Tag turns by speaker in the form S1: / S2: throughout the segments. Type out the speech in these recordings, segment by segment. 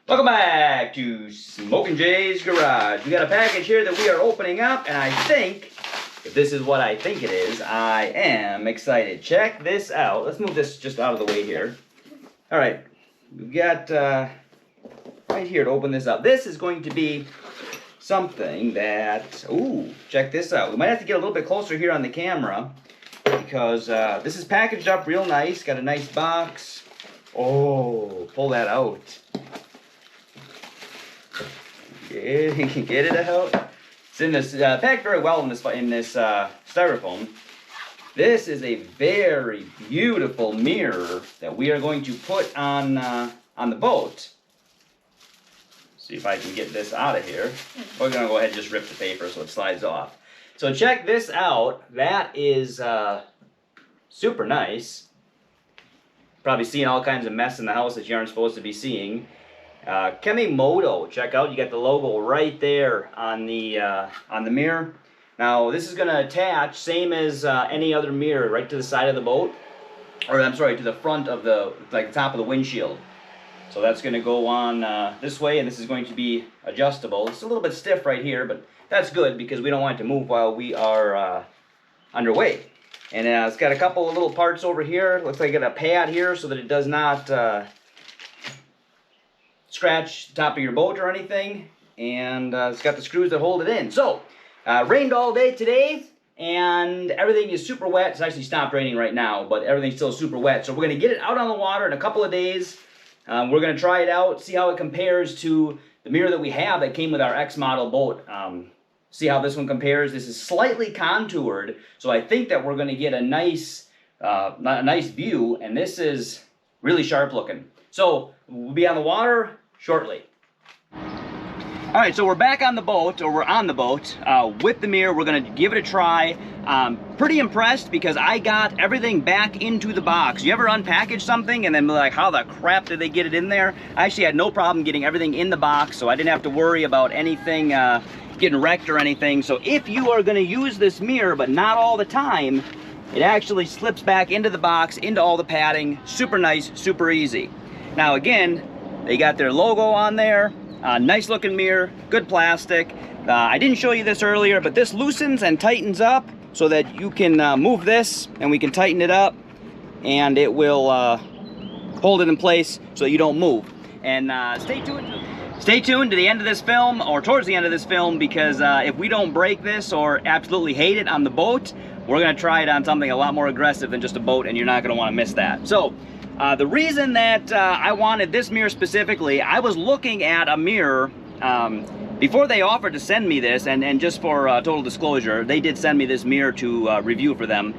S1: Welcome back to Smok'n Jay's Garage. We got a package here that we are opening up, and I think, if this is what I think it is, I am excited. Check this out. Let's move this just out of the way here. All right, we've got right here to open this up. This is going to be something that, ooh, check this out. We might have to get a little bit closer here on the camera because this is packaged up real nice. Got a nice box. Oh, pull that out. Get it out. It's in this packed very well in this styrofoam. This is a very beautiful mirror that we are going to put on the boat. See if I can get this out of here. We're gonna go ahead and just rip the paper so it slides off. So check this out. That is super nice. Probably seeing all kinds of mess in the house that you aren't supposed to be seeing. KEMIMOTO, check out, you got the logo right there on the mirror. Now this is going to attach, same as any other mirror, right to the side of the boat, or I'm sorry, to the front of the, like the top of the windshield. So that's going to go on this way, and this is going to be adjustable. It's a little bit stiff right here, but that's good because we don't want it to move while we are underway. And it's got a couple of little parts over here. Looks like it got a pad here so that it does not scratch the top of your boat or anything, and it's got the screws that hold it in. So, rained all day today, and everything is super wet. It's actually stopped raining right now, but everything's still super wet. So we're going to get it out on the water in a couple of days. We're going to try it out, see how it compares to the mirror that we have that came with our X model boat. See how this one compares. This is slightly contoured, so I think that we're going to get a nice view, and this is really sharp looking. So we'll be on the water shortly. All right, so we're back on the boat, or we're on the boat with the mirror. We're gonna give it a try. Pretty impressed because I got everything back into the box. You ever unpackage something and then be like, how the crap did they get it in there? I actually had no problem getting everything in the box, so I didn't have to worry about anything getting wrecked or anything. So if you are gonna use this mirror, but not all the time, it actually slips back into the box, into all the padding. Super nice, super easy. Now again, they got their logo on there, nice looking mirror, good plastic. I didn't show you this earlier, but this loosens and tightens up so that you can move this and we can tighten it up and it will hold it in place so you don't move. And stay tuned to the end of this film, or towards the end of this film, because if we don't break this or absolutely hate it on the boat, we're gonna try it on something a lot more aggressive than just a boat, and you're not gonna wanna miss that. So, the reason that I wanted this mirror specifically, I was looking at a mirror before they offered to send me this, and just for total disclosure, they did send me this mirror to review for them.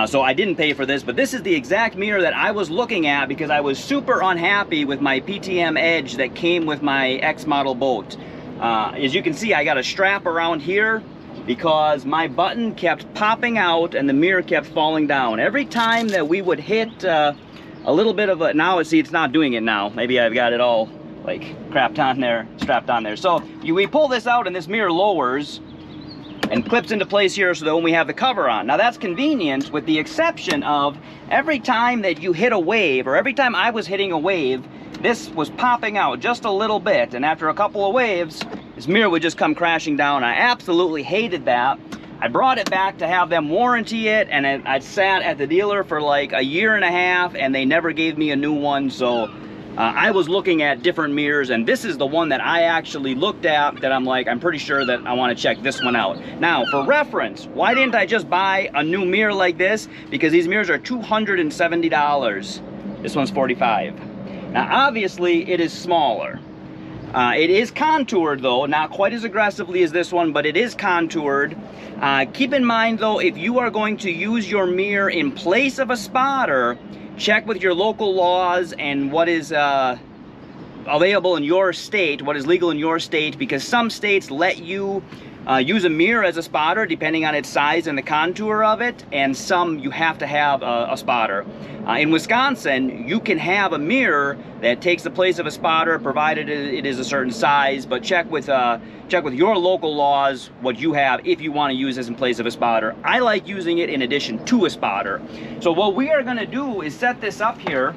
S1: So I didn't pay for this, but this is the exact mirror that I was looking at because I was super unhappy with my PTM Edge that came with my X model boat. As you can see, I got a strap around here because my button kept popping out and the mirror kept falling down. Every time that we would hit a little bit of a, now see it's not doing it now. Maybe I've got it all like strapped on there. So we pull this out and this mirror lowers and clips into place here so that when we have the cover on. Now that's convenient with the exception of every time that you hit a wave, or every time I was hitting a wave, this was popping out just a little bit, and after a couple of waves, this mirror would just come crashing down. I absolutely hated that. I brought it back to have them warranty it, and I sat at the dealer for like a year and a half, and they never gave me a new one, so I was looking at different mirrors, and this is the one that I actually looked at that I'm like, I'm pretty sure that I want to check this one out. Now, for reference, why didn't I just buy a new mirror like this? Because these mirrors are $270. This one's $45. Now, obviously, it is smaller. It is contoured, though, not quite as aggressively as this one, but it is contoured. Keep in mind, though, if you are going to use your mirror in place of a spotter, check with your local laws and what is available in your state, what is legal in your state, because some states let you use a mirror as a spotter depending on its size and the contour of it, and some you have to have a spotter. In Wisconsin, you can have a mirror that takes the place of a spotter provided it is a certain size, but check with your local laws what you have if you want to use this in place of a spotter. I like using it in addition to a spotter. So what we are going to do is set this up here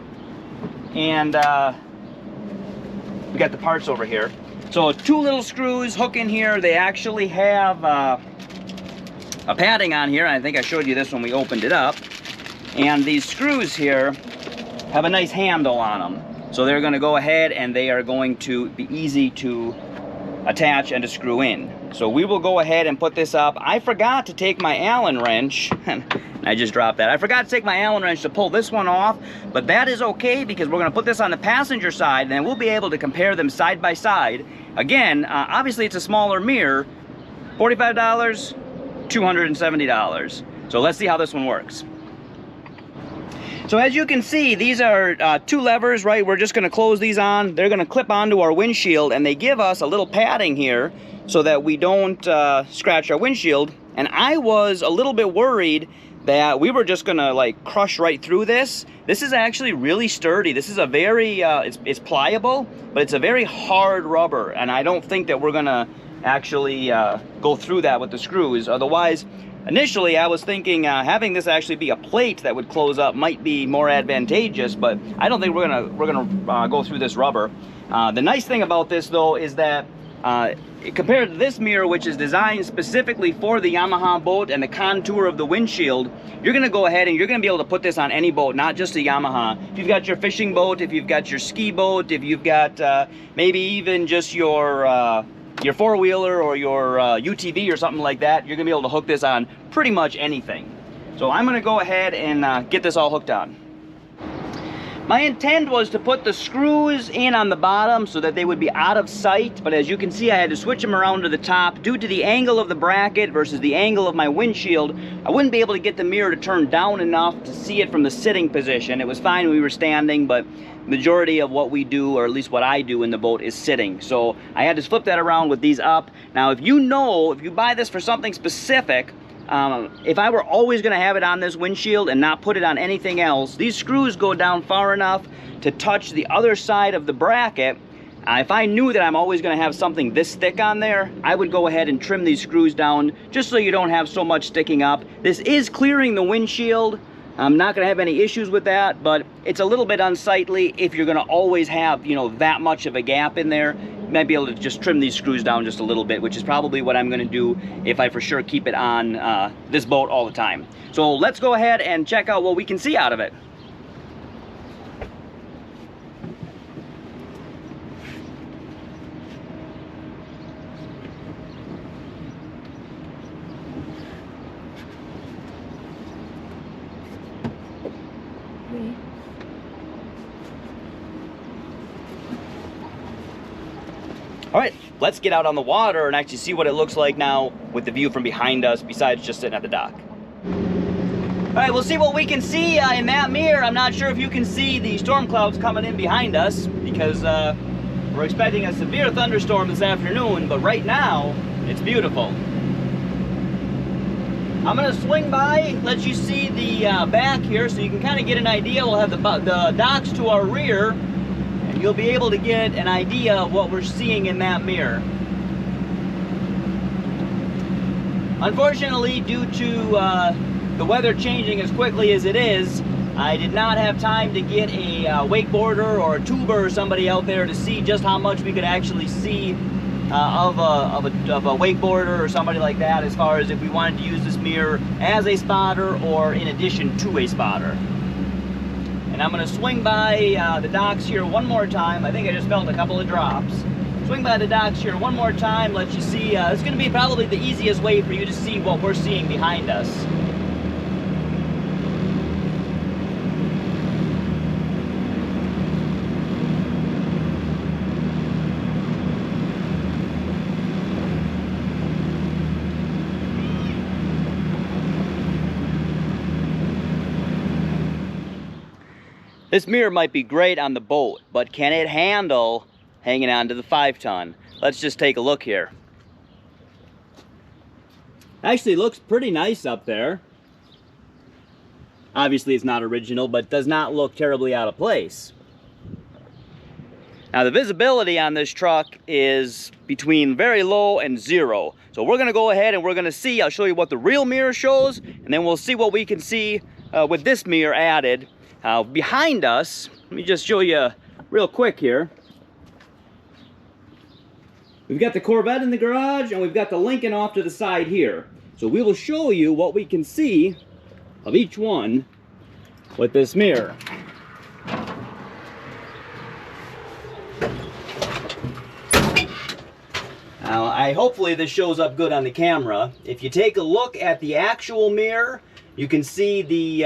S1: and we got the parts over here. So 2 little screws hook in here. They actually have a padding on here. I think I showed you this when we opened it up. And these screws here have a nice handle on them. So they're going to go ahead and they are going to be easy to attach and to screw in. So we will go ahead and put this up. I forgot to take my Allen wrench. I just dropped that. I forgot to take my Allen wrench to pull this one off, but that is okay because we're going to put this on the passenger side and then we'll be able to compare them side by side. Again, obviously it's a smaller mirror, $45, $270. So let's see how this one works. So as you can see, these are 2 levers, right? We're just going to close these on. They're going to clip onto our windshield, and they give us a little padding here so that we don't scratch our windshield. And I was a little bit worried that we were just going to like crush right through this. This is actually really sturdy. This is a very, it's pliable, but it's a very hard rubber, and I don't think that we're going to actually go through that with the screws. Otherwise, initially, I was thinking having this actually be a plate that would close up might be more advantageous, but I don't think we're gonna go through this rubber. The nice thing about this, though, is that compared to this mirror, which is designed specifically for the Yamaha boat and the contour of the windshield, you're gonna go ahead and you're gonna be able to put this on any boat, not just a Yamaha. If you've got your fishing boat, if you've got your ski boat, if you've got maybe even just your 4-wheeler or your UTV or something like that, you're gonna be able to hook this on pretty much anything. So I'm gonna go ahead and get this all hooked on. My intent was to put the screws in on the bottom so that they would be out of sight, but as you can see, I had to switch them around to the top. Due to the angle of the bracket versus the angle of my windshield, I wouldn't be able to get the mirror to turn down enough to see it from the sitting position. It was fine when we were standing, but majority of what we do, or at least what I do in the boat, is sitting. So I had to flip that around with these up. Now, if you buy this for something specific, if I were always going to have it on this windshield and not put it on anything else, these screws go down far enough to touch the other side of the bracket. If I knew that I'm always going to have something this thick on there, I would go ahead and trim these screws down just so you don't have so much sticking up. This is clearing the windshield. I'm not going to have any issues with that, but it's a little bit unsightly if you're going to always have, you know, that much of a gap in there. You might be able to just trim these screws down just a little bit, which is probably what I'm going to do if I for sure keep it on this boat all the time. So let's go ahead and check out what we can see out of it. All right, let's get out on the water and actually see what it looks like now with the view from behind us, besides just sitting at the dock. All right, we'll see what we can see in that mirror. I'm not sure if you can see the storm clouds coming in behind us because we're expecting a severe thunderstorm this afternoon, but right now, it's beautiful. I'm gonna swing by, let you see the back here so you can kind of get an idea. We'll have the docks to our rear, and you'll be able to get an idea of what we're seeing in that mirror. Unfortunately, due to the weather changing as quickly as it is, I did not have time to get a wakeboarder or a tuber or somebody out there to see just how much we could actually see of a wakeboarder or somebody like that, as far as if we wanted to use this mirror as a spotter or in addition to a spotter. And I'm going to swing by the docks here one more time. I think I just felt a couple of drops. Swing by the docks here one more time, let you see. It's going to be probably the easiest way for you to see what we're seeing behind us. This mirror might be great on the boat, but can it handle hanging on to the 5-ton? Let's just take a look here. Actually looks pretty nice up there. Obviously it's not original, but does not look terribly out of place. Now the visibility on this truck is between very low and 0. So we're gonna go ahead and we're gonna see, I'll show you what the real mirror shows, and then we'll see what we can see with this mirror added. Behind us, let me just show you real quick here. we've got the Corvette in the garage, and we've got the Lincoln off to the side here. So we will show you what we can see of each one with this mirror. Now, hopefully this shows up good on the camera. If you take a look at the actual mirror, you can see the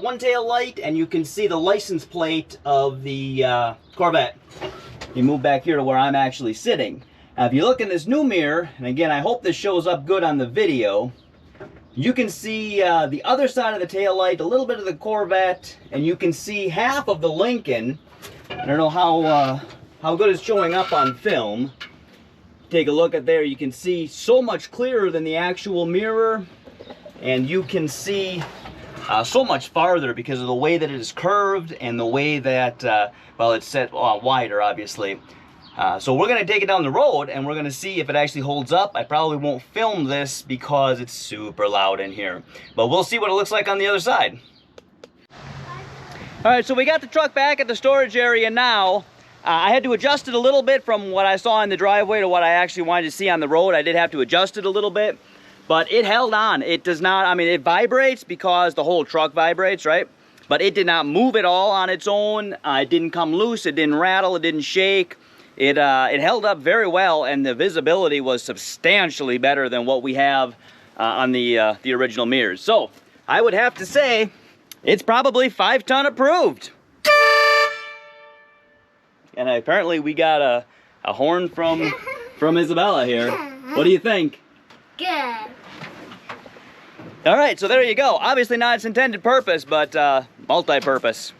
S1: one tail light, and you can see the license plate of the Corvette. You move back here to where I'm actually sitting. Now, if you look in this new mirror, and again, I hope this shows up good on the video, you can see the other side of the tail light, a little bit of the Corvette, and you can see half of the Lincoln. I don't know how good it's showing up on film. Take a look at there, you can see so much clearer than the actual mirror, and you can see so much farther because of the way that it is curved and the way that, well, it's set wider, obviously. So we're going to take it down the road and we're going to see if it actually holds up. I probably won't film this because it's super loud in here, but we'll see what it looks like on the other side. All right, so we got the truck back at the storage area now. I had to adjust it a little bit from what I saw in the driveway to what I actually wanted to see on the road. I did have to adjust it a little bit, but it held on. It does not, I mean, it vibrates because the whole truck vibrates, right? But it did not move at all on its own. It didn't come loose, it didn't rattle, it didn't shake. It held up very well, and the visibility was substantially better than what we have on the original mirrors. So I would have to say it's probably 5-ton approved. And apparently we got a horn from Isabella here. What do you think?
S2: Good.
S1: All right, so there you go. Obviously not its intended purpose, but multi-purpose.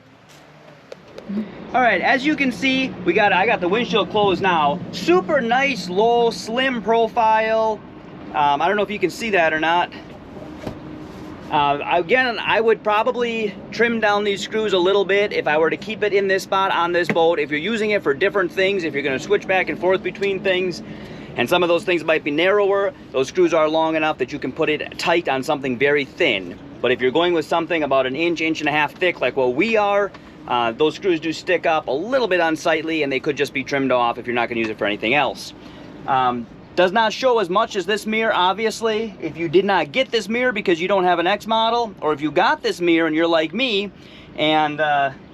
S1: All right, as you can see, I got the windshield closed now. Super nice, low, slim profile. I don't know if you can see that or not. Again, I would probably trim down these screws a little bit if I were to keep it in this spot on this boat. If you're using it for different things, if you're going to switch back and forth between things, and some of those things might be narrower, those screws are long enough that you can put it tight on something very thin. But if you're going with something about an inch, inch and a half thick like what we are, those screws do stick up a little bit unsightly, and they could just be trimmed off if you're not going to use it for anything else. Does not show as much as this mirror, obviously. If you did not get this mirror because you don't have an X model, or if you got this mirror and you're like me and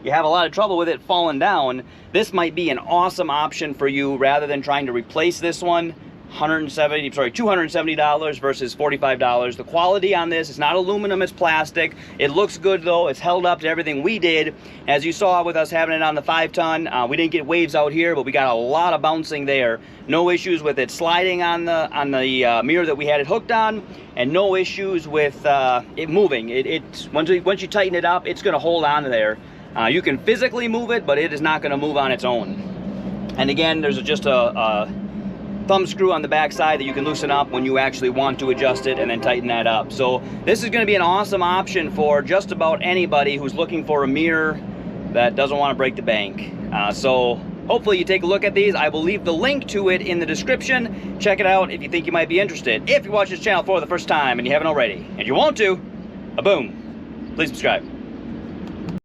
S1: you have a lot of trouble with it falling down, this might be an awesome option for you rather than trying to replace this one. $270 versus $45. The quality on this is not aluminum, it's plastic. It looks good though. It's held up to everything we did. As you saw with us having it on the 5-ton, we didn't get waves out here, but we got a lot of bouncing there. No issues with it sliding on the mirror that we had it hooked on, and no issues with it moving. Once you tighten it up, it's going to hold on there. You can physically move it, but it is not going to move on its own. And again, there's just a thumb screw on the back side that you can loosen up when you actually want to adjust it and then tighten that up. So this is going to be an awesome option for just about anybody who's looking for a mirror that doesn't want to break the bank. So hopefully you take a look at these. I will leave the link to it in the description. Check it out if you think you might be interested. If you watch this channel for the first time and you haven't already, and you want to, boom, please subscribe.